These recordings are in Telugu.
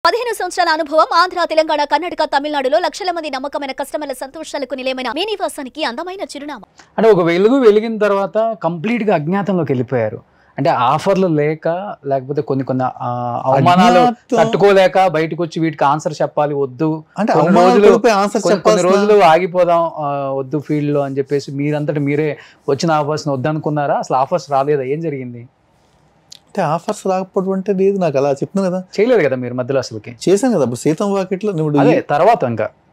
15 సంవత్సరాల అనుభవం ఆంధ్ర, తెలంగాణ, కర్ణాటక, తమిళనాడులో లక్షల మంది నమ్మకమైన కస్టమర్ల సంతోషాలకు నిలయమైన మీ నివాసానికి అందమైన చిరునామా. అంటే ఒక వెలిగిన తర్వాత కంప్లీట్ గా అజ్ఞాతంలోకి వెళ్ళిపోయారు. అంటే ఆఫర్లు లేకపోతే కొన్ని అవమానాలు తట్టుకోలేక బయటకు వచ్చి వీటికి ఆన్సర్ చెప్పాలి వద్దు, అంటే కొన్ని రోజులు ఆగిపోదాం వద్దు ఫీల్డ్ లో అని చెప్పేసి మీరంతటి మీరే వచ్చిన ఆఫర్స్ వద్దనుకున్నారా? అసలు ఆఫర్స్ రాలేదా? ఏం జరిగింది? అంటే ఆఫర్స్ రాకపోవడం అంటే లేదు, నాకు అలా చెప్పిన కదా, చేయలేదు కదా మీరు మధ్యలో. అసలుకి చేశాను కదా ఇప్పుడు సీతం వాకిట్లో.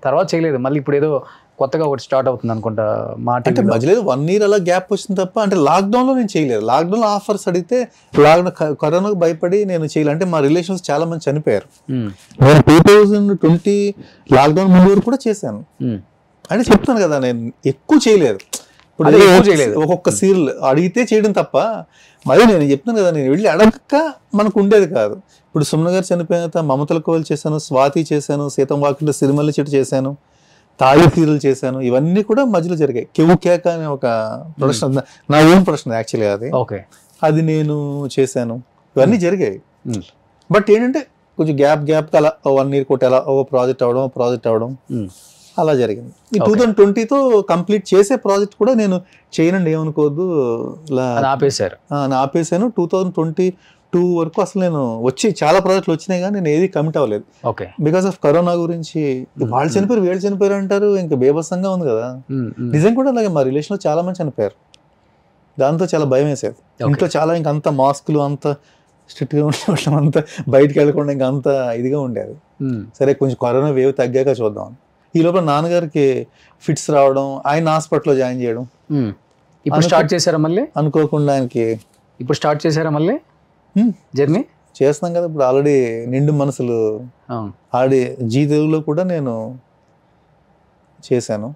తర్వాత చేయలేదు. మళ్ళీ ఇప్పుడు ఏదో కొత్తగా ఒకటి స్టార్ట్ అవుతుంది అనుకుంటా. అంటే మధ్యలో 1 year అలా గ్యాప్ వచ్చింది తప్ప, అంటే లాక్డౌన్ లో నేను చేయలేదు. లాక్డౌన్ లో ఆఫర్స్ అడిగితే కరోనాకు భయపడి నేను చేయలేదు. అంటే మా రిలేషన్స్ చాలా మంది చనిపోయారు. నేను 2020 లాక్డౌన్ ముందు వరకు కూడా చేశాను. అంటే చెప్తాను కదా, నేను ఎక్కువ చేయలేదు. ఇప్పుడు ఒక్కొక్క సీరియల్ అడిగితే చేయడం తప్ప, మరి నేను చెప్తున్నాను కదా, నేను వెళ్ళి అడగక మనకు ఉండేది కాదు. ఇప్పుడు సుమన్ గారు చనిపోయిన తర్వాత మమతల కోవల్ చేశాను, స్వాతి చేశాను, సీతం వాకిట్లో సిరిమల్లి చెట్టు చేశాను, తాయి సీరియల్ చేశాను. ఇవన్నీ కూడా మధ్యలో జరిగాయి. కెవు కేక అనే ఒక ప్రొడక్షన్, నా ఓన్ ప్రొడక్షన్ యాక్చువల్గా అది. అది నేను చేశాను. ఇవన్నీ జరిగాయి. బట్ ఏంటంటే కొంచెం గ్యాప్ అలా 1 year కొట్టి అలా ఓ ప్రాజెక్ట్ అవడం అలా జరిగింది. ఈ 2020తో కంప్లీట్ చేసే ప్రాజెక్ట్ కూడా నేను చేయనండి, ఏమనుకోవద్దు, ఆపేశాను. 2022 వరకు అసలు నేను చాలా ప్రాజెక్టులు వచ్చినాయి కానీ నేను ఏది కమిట్ అవ్వలేదు. బికాస్ ఆఫ్ కరోనా గురించి. వాళ్ళు చనిపోయారు, వీళ్ళు చనిపోయారు అంటారు, ఇంకా బేబస్సంగా ఉంది కదా. నిజం కూడా అలాగే, మా రిలేషన్ లో చాలా మంది చనిపోయారు. దాంతో చాలా భయం వేసేది. ఇంట్లో చాలా ఇంకంత మాస్కులు, అంత స్ట్రిక్ట్ గా ఉండడం, అంతా బయటకు వెళ్ళకుండా ఇంకా అంత ఇదిగా ఉండేది. సరే కొంచెం కరోనా వేవ్ తగ్గాక చూద్దాం. ఈ లోపల నాన్నగారికి ఫిట్స్ రావడం, ఆయన హాస్పిటల్లో జాయిన్ చేయడం. ఇప్పుడు స్టార్ట్ చేశారా మళ్ళీ? అనుకోకుండా ఆయనకి ఇప్పుడు స్టార్ట్ చేశారా మళ్ళీ జర్నీ? చేస్తున్నాం కదా ఇప్పుడు. ఆల్రెడీ నిండు మనసులు ఆల్రెడీ జీ తెలుగులో కూడా నేను చేశాను.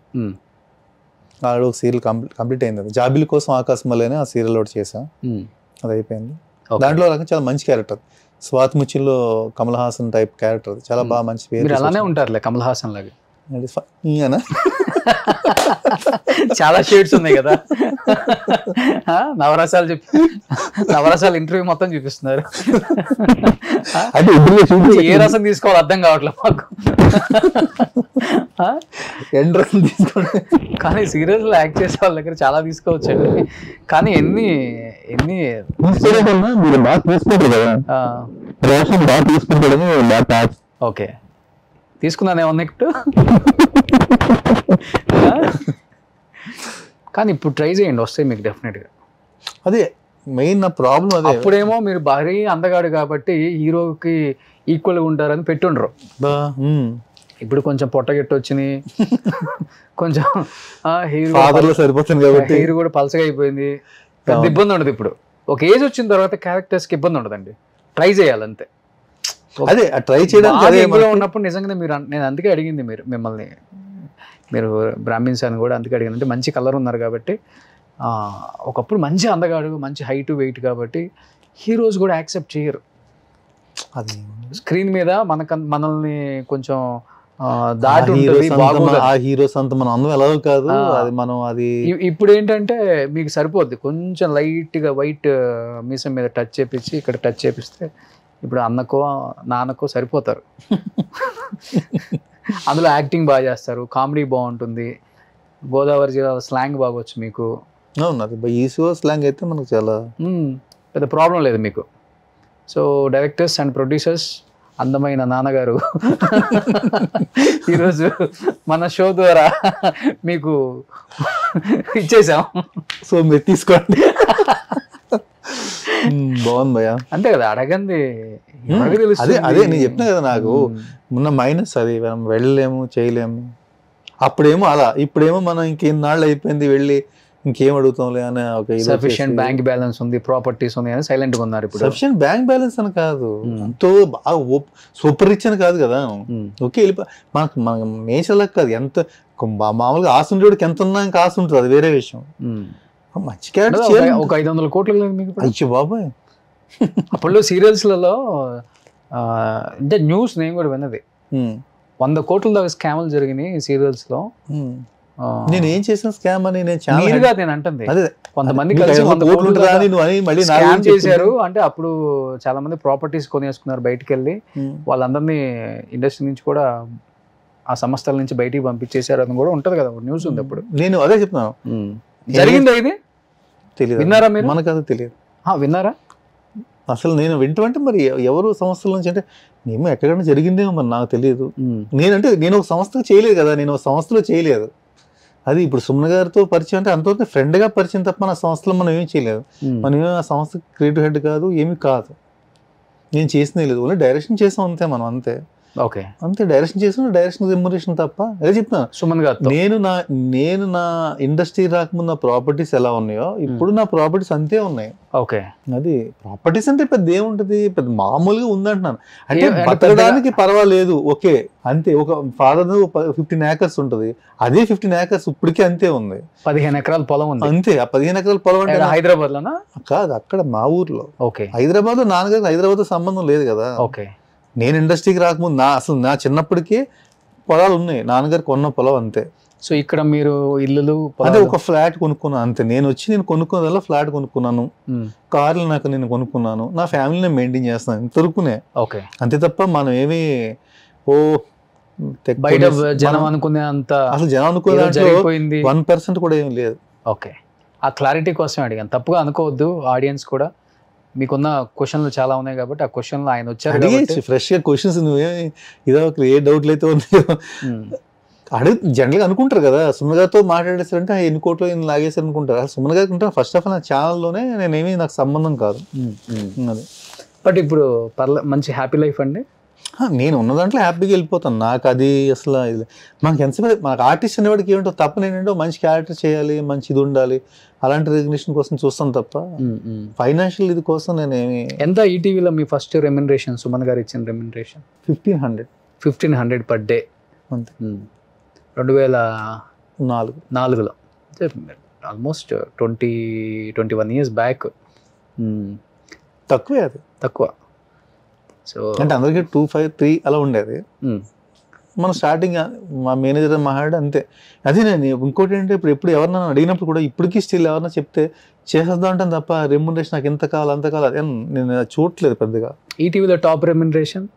ఆల్రెడీ ఒక సీరియల్ కంప్లీట్ అయింది. అది జాబిలి కోసం ఆకాశమల్లి ఆ సీరియల్ ఒకటి చేశాను, అది అయిపోయింది. దాంట్లో చాలా మంచి క్యారెక్టర్, స్వాతి ముచ్చిల్లో కమల్ హాసన్ టైప్ క్యారెక్టర్. చాలా బాగా మంచి పేరు. అలానే ఉంటారులే కమల్ హాసన్ లాగా. చాలా షేడ్స్ ఉన్నాయి కదా. నవరసాలు ఇంటర్వ్యూ మొత్తం చూపిస్తున్నారు. ఏ రసం తీసుకోవాలి అర్థం కావట్లేదు మాకు. రసం తీసుకోండి. కానీ సీరియస్ లో యాక్ట్ చేసే వాళ్ళ దగ్గర చాలా తీసుకోవచ్చండి. కానీ ఎన్ని మీరు బాగా తీసుకుంటారు కదా, బాగా తీసుకుంటాడని. ఓకే, తీసుకున్నానేమన్నా ఇప్పుడు. కానీ ఇప్పుడు ట్రై చేయండి, వస్తాయి మీకు డెఫినెట్ గా. అదే మెయిన్ నా ప్రాబ్లం. అదే అప్పుడేమో మీరు భారీ అందగాడు కాబట్టి హీరోకి ఈక్వల్ గా ఉంటారని పెట్టుండ్రు. ఇప్పుడు కొంచెం పొట్టగెట్టు వచ్చినాయి, కొంచెం హీరో సరిపోతుంది కాబట్టి హీరో కూడా పలసగా అయిపోయింది. పెద్ద ఇబ్బంది ఉండదు. ఇప్పుడు ఒక ఏజ్ వచ్చిన తర్వాత క్యారెక్టర్స్ కి ఇబ్బంది ఉండదండి, ట్రై చేయాలంతే. అదే ట్రై చేయడానికి ఉన్నప్పుడు నిజంగానే నేను అందుకే అడిగింది మిమ్మల్ని. మీరు బ్రాహ్మిన్స్ అని కూడా అందుకే అడిగింది. అంటే మంచి కలర్ ఉన్నారు కాబట్టి, ఒకప్పుడు మంచి అందగాడు, మంచి హైట్ వెయిట్ కాబట్టి హీరోస్ కూడా యాక్సెప్ట్ చేయరు. అది స్క్రీన్ మీద మనల్ని కొంచెం దాటి ఉంటుంది. ఆ హీరోస్ అంత మనం అందం ఎలాగో కాదు, అది మనం అది. ఇప్పుడు ఏంటంటే మీకు సరిపోద్ది కొంచెం లైట్ గా వైట్ మీసం మీద టచ్ చేపించి, ఇక్కడ టచ్ చేపిస్తే ఇప్పుడు అన్నకో నాన్నకో సరిపోతారు. అందులో యాక్టింగ్ బాగా చేస్తారు, కామెడీ బాగుంటుంది, గోదావరి జిల్లా స్లాంగ్ బాగొచ్చు మీకు. స్లాంగ్ అయితే మనకు చాలా పెద్ద ప్రాబ్లం లేదు మీకు. సో డైరెక్టర్స్ అండ్ ప్రొడ్యూసర్స్, అందమైన నాన్నగారు ఈరోజు మన షో ద్వారా మీకు ఇచ్చేసాం. సో మీరు తీసుకోండి. బాగుంది భయ్యా. అంతే కదా, అడగండి. అదే నేను చెప్పిన కదా, నాకు ఉన్న మైనస్ అది. మనం వెళ్ళలేము, చేయలేము. అప్పుడేమో అలా, ఇప్పుడేమో మనం ఇంకెన్నాళ్ళు అయిపోయింది వెళ్ళి ఇంకేం అడుగుతాంలే అని ఒక సఫిషియెంట్ బ్యాంక్ బ్యాలెన్స్ ఉంది, ప్రాపర్టీస్ ఉంది అని సైలెంట్ గా ఉన్నారు. ఇప్పుడు సఫిషియెంట్ బ్యాంక్ బ్యాలెన్స్ అని కాదు, ఎంతో బాగా సూపర్ రిచ్ అని కాదు కదా. ఓకే, వెళ్ళిపో. మన నేచర్ కాదు, ఎంత మామూలుగా ఆశ ఉండేవాడికి ఎంత ఉన్నా ఇంకా ఆశ ఉంటుంది, అది వేరే విషయం. మంచి క్యారెక్టర్ ఒక 500 కోట్లు లేదు మీకు? అయ్యో బాబాయ్. అప్పుడు సీరియల్స్లలో అంటే న్యూస్ నేను కూడా విన్నది, 100 కోట్ల దాకా స్కామ్లు జరిగినాయి సీరియల్స్ లో. నేను ఏం చేసిన స్కామ్ అని నేను చాలా మీరుగా నేను అంటుంది అదే కొంతమంది నీకు కలిసి 500 100 కోట్లు కోట్లు ఉంటుందా అని నువ్వు అని మళ్ళీ నా స్కామ్ గురించి చేశారు అంటే అప్పుడు చాలా మంది ప్రాపర్టీస్ కొనేసుకున్నారు బయటికి వెళ్ళి వాళ్ళందరినీ ఇండస్ట్రీ నుంచి కూడా ఆ సంస్థల నుంచి బయటికి పంపించేశారు అని కూడా ఉంటది కదా న్యూస్ ఉంది అప్పుడు. నేను అదే చెప్తున్నాను. జరిగిందా ఇది? తెలియదు. విన్నారా మీరు? మనకు అది తెలియదు. విన్నారా? అసలు నేను వింటూ మరి ఎవరు సంస్థల నుంచి అంటే మేము ఎక్కడైనా జరిగిందేమో మరి నాకు తెలియదు. నేను ఒక సంస్థకు చేయలేదు కదా, నేను ఒక సంస్థలో చేయలేదు. అది ఇప్పుడు సుమన్ గారితో పరిచయం అంటే అంతవరకు ఫ్రెండ్గా పరిచయం తప్ప మన సంస్థలో మనం ఏం చేయలేదు. మనం ఏమి ఆ సంస్థకి క్రియేటివ్ హెడ్ కాదు, ఏమి కాదు. నేను చేసినది లేదు, ఓన్లీ డైరెక్షన్ చేసాం అంతే మనం, అంతే. ఓకే, అంతే. డైరెక్షన్ చేసిన డైరెక్షన్ రెమ్యునరేషన్ తప్ప. అదే చెప్తాను సుమన్ గారు, నేను నా ఇండస్ట్రీ రాకముందు నా ప్రాపర్టీస్ ఎలా ఉన్నాయో ఇప్పుడు నా ప్రాపర్టీస్ అంతే ఉన్నాయి. ఓకే, అది ప్రాపర్టీస్ అంటే పెద్ద ఏముంటది, పెద్ద మామూలుగా ఉందంటున్నాను. అంటే బతకడానికి పర్వాలేదు, ఓకే అంతే. ఒక ఫాదర్ 15 acres ఉంటుంది, అదే 15 acres ఇప్పటికే అంతే ఉంది. 15 ఎకరాల పొలం ఉంది అంతే. ఆ 15 ఎకరాల పొలం అంటే హైదరాబాద్ లోనా? కాదు, అక్కడ మా ఊర్లో. ఓకే, హైదరాబాద్ లో నాన్నగారు హైదరాబాద్ సంబంధం లేదు కదా. ఓకే, నేను ఇండస్ట్రీకి రాకముందు అసలు నా చిన్నప్పటికీ పొలాలు ఉన్నాయి, నాన్నగారు కొన్న పొలం అంతే. సో ఇక్కడ మీరు ఇల్లులు అదే ఒక ఫ్లాట్ కొనుక్కున్నాను అంతే. నేను కొనుక్కున్నదల్లా ఫ్లాట్ కొనుక్కున్నాను, కార్లు నేను కొనుక్కున్నాను, నా ఫ్యామిలీని మెయింటైన్ చేస్తాను ఇంతవరకునే. ఓకే, అంతే తప్ప మనం ఏమి బయట జనం అనుకునే అంత అసలు జనం అనుకునే 1% కూడా ఏమి లేదు. ఓకే, ఆ క్లారిటీ కోసం అడిగాను, తప్పుగా అనుకోవద్దు. ఆడియన్స్ కూడా మీకున్న క్వశ్చన్లు చాలా ఉన్నాయి కాబట్టి ఆ క్వశ్చన్లు ఆయన వచ్చారు ఫ్రెష్ గా క్వశ్చన్స్. నువ్వేమి ఇదో ఏ డౌట్లు అయితే ఉన్నాయో జనరల్ గా అనుకుంటారు కదా, సుమన్ గారితో మాట్లాడేసారంటే ఎన్ని కోట్లు లాగేసారు అనుకుంటారు. సుమన్ గారికి ఉంటారు ఫస్ట్ ఆఫ్ ఆల్ నా ఛానల్లోనే నేనేమి నాకు సంబంధం కాదు. అది బట్ ఇప్పుడు మంచి హ్యాపీ లైఫ్ అండి. నేను ఉన్న దాంట్లో హ్యాపీగా వెళ్ళిపోతాను. నాకు అది అసలు మనకి ఎంతసేపు మనకు ఆర్టిస్ట్ అనేవాడికి ఏమిటో తప్ప ఏంటంటే మంచి క్యారెక్టర్ చేయాలి, మంచి ఇది ఉండాలి, అలాంటి రికగ్నిషన్ కోసం చూస్తాను తప్ప ఫైనాన్షియల్ ఇది కోసం నేనేమి. ఎంత ఈటీవీలో మీ ఫస్ట్ రెమ్యునరేషన్ సుమన్ గారు ఇచ్చిన రెమ్యునరేషన్? 1500 పర్ డే అంతే. 2004లో ఆల్మోస్ట్ 21 years బ్యాక్. తక్కువే, అది తక్కువ. సో అంటే అందరికీ 253 అలా ఉండేది. మనం స్టార్టింగ్ మా మేనేజర్ మాట్లాడి అంతే. అదే నేను ఇంకోటి ఏంటంటే ఇప్పుడు ఎవరన్నా అడిగినప్పుడు కూడా ఇప్పటికీ స్టిల్ ఎవరన్నా చెప్తే చేసేద్దాం అంటాను తప్ప రెమ్యునరేషన్ నాకు ఎంత కావాలి అంత కావాలి అదే నేను చూడట్లేదు పెద్దగా. ఈటీవీలో టాప్ రెమ్యునరేషన్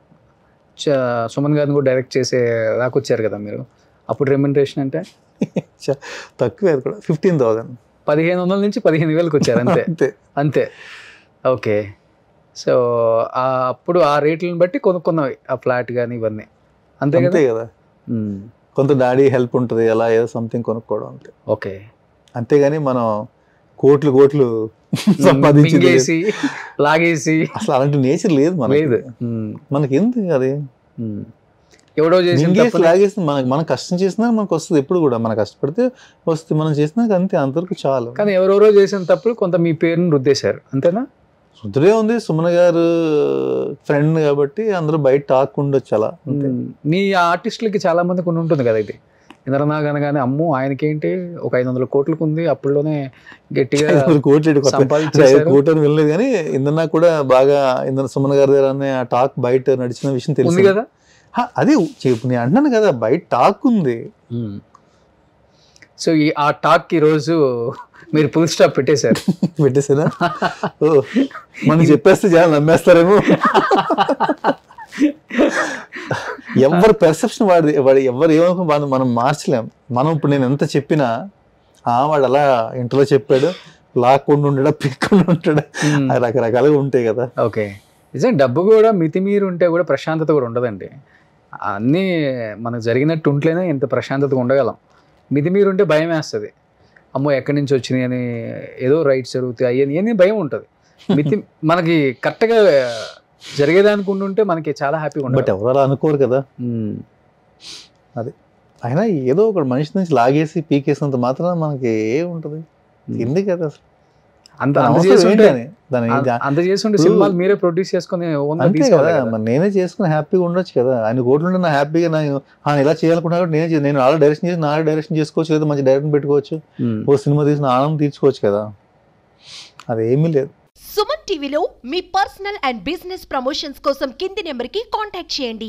సుమన్ గారిని కూడా డైరెక్ట్ చేసే రాకొచ్చారు కదా మీరు, అప్పుడు రెమ్యునరేషన్ అంటే తక్కువే, అది కూడా 15,000. 1500 నుంచి 15,000కి వచ్చారు అంతే. అంతే. ఓకే, సో అప్పుడు ఆ రేట్లను బట్టి కొనుక్కున్నవి ఆ ఫ్లాట్ కానీ ఇవన్నీ అంతే కదా. కొంత డాడీ హెల్ప్ ఉంటుంది, అలా ఏదో సంథింగ్ కొనుక్కోవడం అంతే. ఓకే, అంతేగాని మనం కోట్లు సంపాదించి లాగేసి అసలు అలాంటి నేచర్ లేదు లేదు మనకి. ఎందుకు అది ఎవడో చేసి లాగేసి మనం కష్టం చేసినా మనకు వస్తుంది. ఎప్పుడు కూడా మనం కష్టపడితే వస్తుంది, మనం చేసినాక అంతే, అంతవరకు చాలు. కానీ ఎవరెవరో చేసిన తప్పుడు కొంత మీ పేరుని రుద్దేశారు అంతేనా? రుద్దుడే ఉంది, సుమన్ గారు ఫ్రెండ్ కాబట్టి అందరూ బయట టాక్ ఉండొచ్చు అలా. మీ ఆర్టిస్టులకి చాలా మందికి ఉంటుంది కదా ఇది, ఇంద్రనాగ్ అనగానే అమ్మో ఆయనకేంటి ఒక 500 కోట్లకు ఉంది, అప్పుడులోనే గట్టిగా 500 కోట్లు కోట్లు వెళ్ళలేదు. కానీ ఇంద్రనాగ్ కూడా బాగా సుమన్ గారి దగ్గర అనే ఆ టాక్ బయట నడిచిన విషయం తెలిసింది కదా. అదే నేను అంటున్నాను కదా, బయట టాక్ ఉంది. సో ఆ టాక్ ఈ రోజు మీరు ఫుల్ స్టాప్ పెట్టేశారు. పెట్టేసారా? మనం చెప్పేస్తే చాలా నమ్మేస్తారేమో. ఎవరి పెర్సెప్షన్ వాడు ఎవరు ఏమనుకో మనం మార్చలేం. మనం ఇప్పుడు నేను ఎంత చెప్పినా వాడు అలా ఇంట్లో చెప్పాడు, లాక్కుండా ఉంటాడా, పీక్కుండా ఉంటాడా, రకరకాలుగా ఉంటాయి కదా. ఓకే, నిజం. డబ్బు కూడా మితిమీరు ఉంటే కూడా ప్రశాంతత కూడా ఉండదండి. అన్నీ మనకు జరిగినట్టు ఉంటేనే ఇంత ప్రశాంతతగా ఉండగలం. మితిమీరు ఉంటే భయం వేస్తుంది, అమ్మో ఎక్కడి నుంచి వచ్చినాయి అని, ఏదో రైట్స్ జరుగుతాయి అయ్యని భయం ఉంటుంది. మనకి కరెక్ట్గా జరిగేదానికి ఉంటే మనకి చాలా హ్యాపీగా ఉంటుంది. బట్ ఎవరు అలా అనుకోరు కదా. అది అయినా ఏదో ఒక మనిషి నుంచి లాగేసి పీకేసినంత మాత్రం మనకి ఏముంటుంది, ఎందుకు కదా అసలు అంత చేస్తుంటే సినిమాలు మీరే ప్రొడ్యూస్ చేసుకుని అంతే కదా. నేనే చేసుకుని హ్యాపీగా ఉండొచ్చు కదా. ఆయన కోట్లు నా హ్యాపీగా ఇలా చేయాలనుకున్నా నేను ఆల్రెడీ డైరెక్షన్ చేసి నాలుగు డైరెక్షన్ చేసుకోవచ్చు, లేదా మంచి డైరెక్షన్ పెట్టుకోవచ్చు, ఓ సినిమా తీసిన ఆనందం తీర్చుకోవచ్చు కదా. అదేమీ లేదు. సుమన్ టీవీలో మీ పర్సనల్ అండ్ బిజినెస్ ప్రమోషన్స్ కోసం కింది నెంబర్కి కాంటాక్ట్ చేయండి.